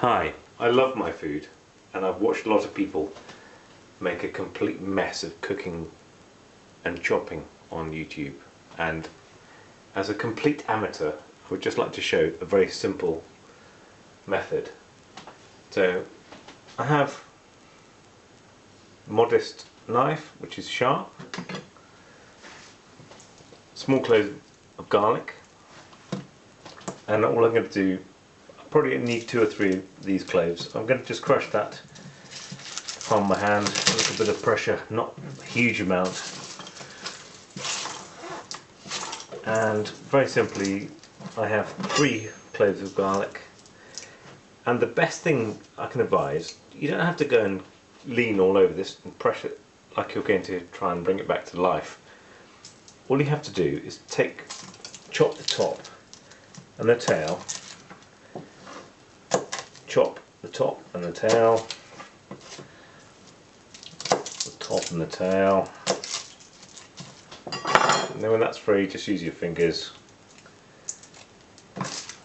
Hi, I love my food and I've watched a lot of people make a complete mess of cooking and chopping on YouTube, and as a complete amateur I would just like to show a very simple method. So I have a modest knife which is sharp, small clove of garlic, and all I'm going to do, I probably need 2 or 3 of these cloves. I'm going to just crush that on my hand, a little bit of pressure, not a huge amount, and very simply I have 3 cloves of garlic. And the best thing I can advise, you don't have to go and lean all over this and press it like you're going to try and bring it back to life. All you have to do is chop the top and the tail, chop the top and the tail, the top and the tail, and then when that's free, just use your fingers,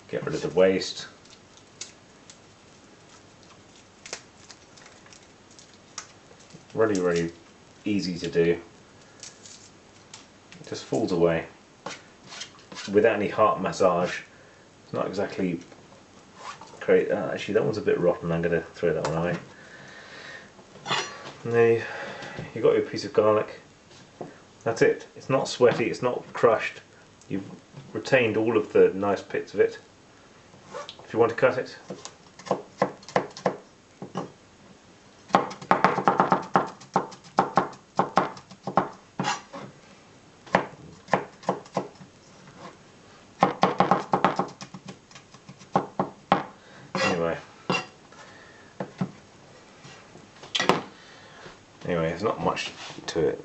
get rid of the waste. Really easy to do. It just falls away without any heart massage. It's not exactly great. Actually, that one's a bit rotten. I'm going to throw that one away. And then you've got your piece of garlic. That's it. It's not sweaty, it's not crushed. You've retained all of the nice bits of it. If you want to cut it, anyway, there's not much to it.